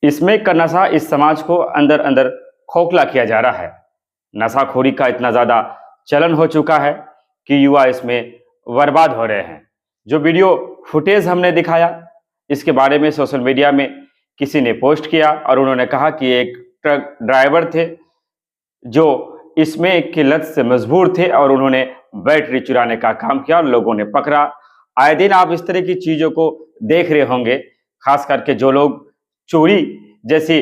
इसमें का नशा इस समाज को अंदर अंदर खोखला किया जा रहा है। नशाखोरी का इतना ज्यादा चलन हो चुका है कि युवा इसमें बर्बाद हो रहे हैं। जो वीडियो फुटेज हमने दिखाया, इसके बारे में सोशल मीडिया में किसी ने पोस्ट किया और उन्होंने कहा कि एक ट्रक ड्राइवर थे जो इसमें की लत से मजबूर थे और उन्होंने बैटरी चुराने का काम किया और लोगों ने पकड़ा। आए दिन आप इस तरह की चीजों को देख रहे होंगे, खास करके जो लोग चोरी जैसी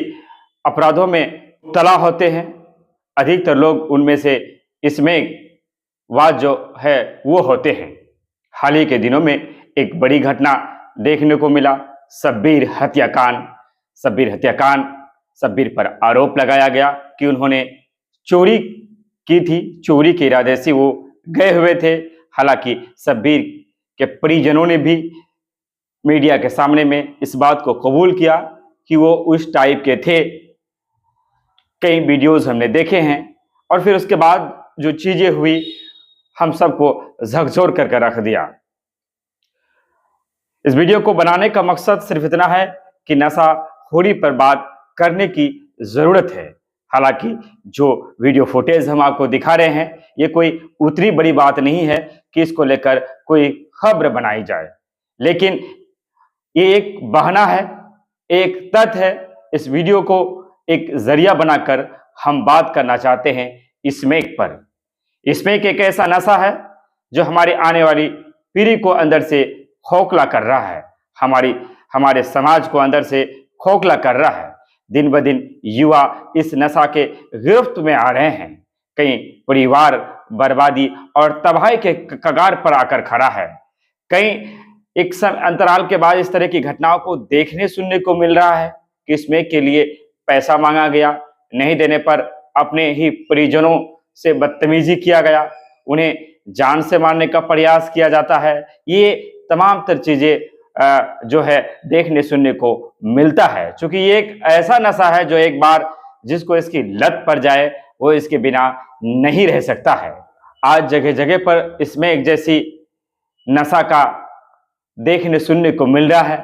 अपराधों में मुब्तला होते हैं, अधिकतर लोग उनमें से इसमें वाद जो है वो होते हैं। हाल ही के दिनों में एक बड़ी घटना देखने को मिला, शब्बीर हत्याकांड। शब्बीर पर आरोप लगाया गया कि उन्होंने चोरी की थी, चोरी के इरादे से वो गए हुए थे। हालांकि शब्बीर के परिजनों ने भी मीडिया के सामने में इस बात को कबूल किया कि वो उस टाइप के थे। कई वीडियोस हमने देखे हैं और फिर उसके बाद जो चीजें हुई हम सबको झकझोर करके रख दिया। इस वीडियो को बनाने का मकसद सिर्फ इतना है कि नशाखोरी पर बात करने की जरूरत है। हालांकि जो वीडियो फुटेज हम आपको दिखा रहे हैं ये कोई उतनी बड़ी बात नहीं है कि इसको लेकर कोई खबर बनाई जाए, लेकिन ये एक बहाना है, एक तथ्य है। इस वीडियो को एक जरिया बनाकर हम बात करना चाहते हैं स्मैक पर। स्मैक एक ऐसा नशा है जो हमारी आने वाली पीढ़ी को अंदर से खोखला कर रहा है, हमारे समाज को अंदर से खोखला कर रहा है। दिन ब दिन युवा इस नशा के गिरफ्त में आ रहे हैं। कई परिवार बर्बादी और तबाही के कगार पर आकर खड़ा है। कई एक अंतराल के बाद इस तरह की घटनाओं को देखने सुनने को मिल रहा है कि इसमें के लिए पैसा मांगा गया, नहीं देने पर अपने ही परिजनों से बदतमीजी किया गया, उन्हें जान से मारने का प्रयास किया जाता है। ये तमाम तर चीजें जो है देखने सुनने को मिलता है। क्योंकि ये एक ऐसा नशा है जो एक बार जिसको इसकी लत पड़ जाए वो इसके बिना नहीं रह सकता है। आज जगह जगह पर इसमें एक जैसी नशा का देखने सुनने को मिल रहा है,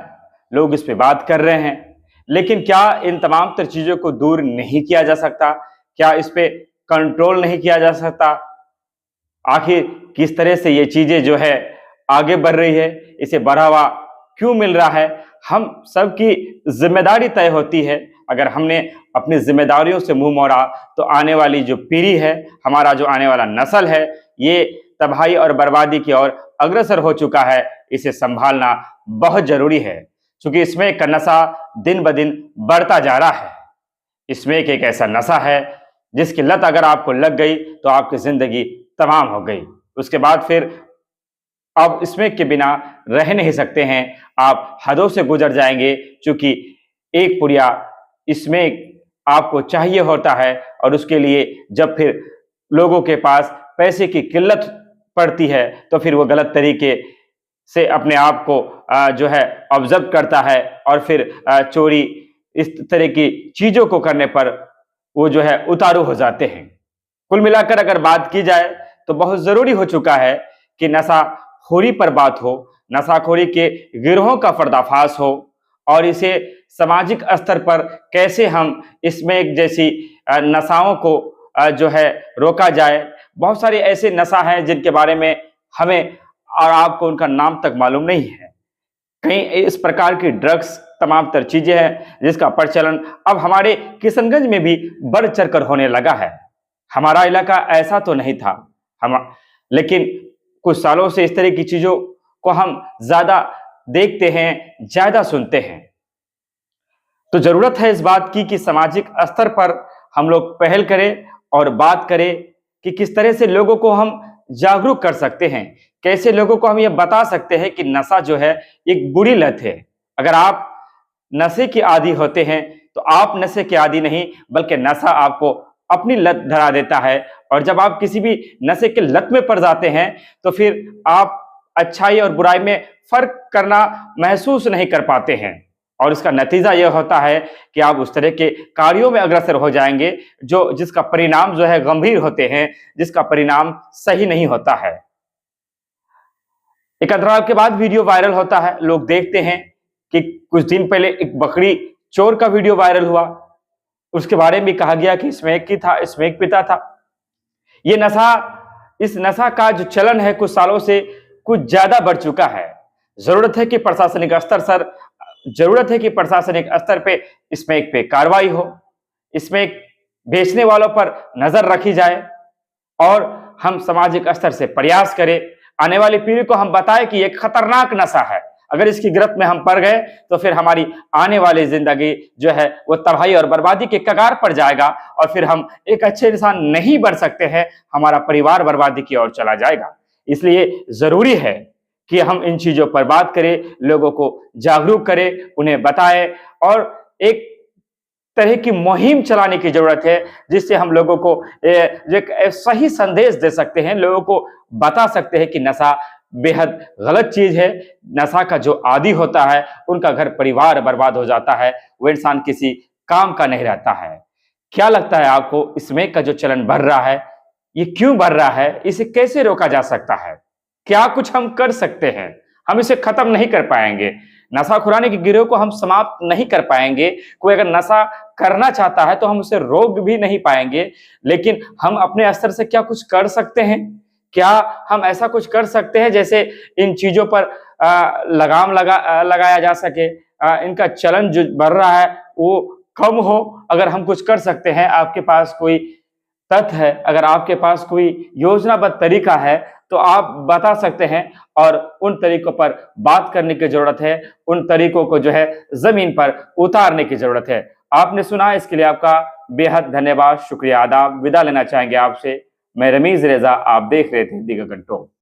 लोग इस पे बात कर रहे हैं, लेकिन क्या इन तमाम तर चीजों को दूर नहीं किया जा सकता? क्या इस पे कंट्रोल नहीं किया जा सकता? आखिर किस तरह से ये चीजें जो है आगे बढ़ रही है, इसे बढ़ावा क्यों मिल रहा है? हम सबकी जिम्मेदारी तय होती है। अगर हमने अपनी जिम्मेदारियों से मुंह मोड़ा तो आने वाली जो पीढ़ी है, हमारा जो आने वाला नस्ल है, ये तबाही और बर्बादी की ओर अग्रसर हो चुका है। इसे संभालना बहुत जरूरी है, क्योंकि इसमें का नशा दिन ब दिन बढ़ता जा रहा है। इसमें एक ऐसा नशा है जिसकी लत अगर आपको लग गई तो आपकी जिंदगी तमाम हो गई। उसके बाद फिर आप इसमें के बिना रह नहीं सकते हैं, आप हदों से गुजर जाएंगे। क्योंकि एक पुड़िया इसमें आपको चाहिए होता है और उसके लिए जब फिर लोगों के पास पैसे की किल्लत पड़ती है तो फिर वो गलत तरीके से अपने आप को जो है ऑब्जर्व करता है और फिर चोरी इस तरह की चीजों को करने पर वो जो है उतारू हो जाते हैं। कुल मिलाकर अगर बात की जाए तो बहुत जरूरी हो चुका है कि नशाखोरी पर बात हो, नशाखोरी के गिरोहों का पर्दाफाश हो और इसे सामाजिक स्तर पर कैसे हम इसमें एक जैसी नशाओं को जो है रोका जाए। बहुत सारे ऐसे नशा हैं जिनके बारे में हमें और आपको उनका नाम तक मालूम नहीं है। कई इस प्रकार की ड्रग्स तमाम तर चीजें हैं जिसका प्रचलन अब हमारे किशनगंज में भी बढ़ चढ़कर होने लगा है। हमारा इलाका ऐसा तो नहीं था, लेकिन कुछ सालों से इस तरह की चीजों को हम ज्यादा देखते हैं, ज्यादा सुनते हैं। तो जरूरत है इस बात की कि सामाजिक स्तर पर हम लोग पहल करें और बात करें कि किस तरह से लोगों को हम जागरूक कर सकते हैं, कैसे लोगों को हम ये बता सकते हैं कि नशा जो है एक बुरी लत है। अगर आप नशे के आदी होते हैं तो आप नशे के आदी नहीं बल्कि नशा आपको अपनी लत धरा देता है, और जब आप किसी भी नशे के लत में पड़ जाते हैं तो फिर आप अच्छाई और बुराई में फर्क करना महसूस नहीं कर पाते हैं और इसका नतीजा यह होता है कि आप उस तरह के कार्यों में अग्रसर हो जाएंगे जो जिसका परिणाम जो है गंभीर होते हैं, जिसका परिणाम सही नहीं होता है। एक अंतराल के बाद वीडियो वायरल होता है, लोग देखते हैं कि कुछ दिन पहले एक बकरी चोर का वीडियो वायरल हुआ, उसके बारे में कहा गया कि इसमें एक पिता था। ये नशा, इस नशा का जो चलन है कुछ सालों से कुछ ज्यादा बढ़ चुका है। जरूरत है कि प्रशासनिक स्तर पे इसमें एक पे कार्रवाई हो, इसमें बेचने वालों पर नजर रखी जाए और हम सामाजिक स्तर से प्रयास करें, आने वाली पीढ़ी को हम बताएं कि एक खतरनाक नशा है, अगर इसकी गिरफ्त में हम पड़ गए तो फिर हमारी आने वाली जिंदगी जो है वो तबाही और बर्बादी के कगार पर जाएगा और फिर हम एक अच्छे इंसान नहीं बन सकते हैं, हमारा परिवार बर्बादी की ओर चला जाएगा। इसलिए जरूरी है कि हम इन चीजों पर बात करें, लोगों को जागरूक करें, उन्हें बताएं और एक तरह की मुहिम चलाने की जरूरत है जिससे हम लोगों को एक सही संदेश दे सकते हैं, लोगों को बता सकते हैं कि नशा बेहद गलत चीज है। नशा का जो आदी होता है उनका घर परिवार बर्बाद हो जाता है, वो इंसान किसी काम का नहीं रहता है। क्या लगता है आपको, इसमें का जो चलन बढ़ रहा है ये क्यों बढ़ रहा है, इसे कैसे रोका जा सकता है? क्या कुछ हम कर सकते हैं? हम इसे खत्म नहीं कर पाएंगे, नशाखुरानी के गिरोह को हम समाप्त नहीं कर पाएंगे। कोई अगर नशा करना चाहता है तो हम उसे रोक भी नहीं पाएंगे, लेकिन हम अपने स्तर से क्या कुछ कर सकते हैं? क्या हम ऐसा कुछ कर सकते हैं जैसे इन चीजों पर लगाम लगाया जा सके, इनका चलन जो बढ़ रहा है वो कम हो? अगर हम कुछ कर सकते हैं, आपके पास कोई तथ्य है, अगर आपके पास कोई योजनाबद्ध तरीका है तो आप बता सकते हैं और उन तरीकों पर बात करने की जरूरत है, उन तरीकों को जो है जमीन पर उतारने की जरूरत है। आपने सुना, इसके लिए आपका बेहद धन्यवाद, शुक्रिया, आदाब। विदा लेना चाहेंगे आपसे, मैं रमीज रेजा, आप देख रहे थे दिगा कंट्रोल।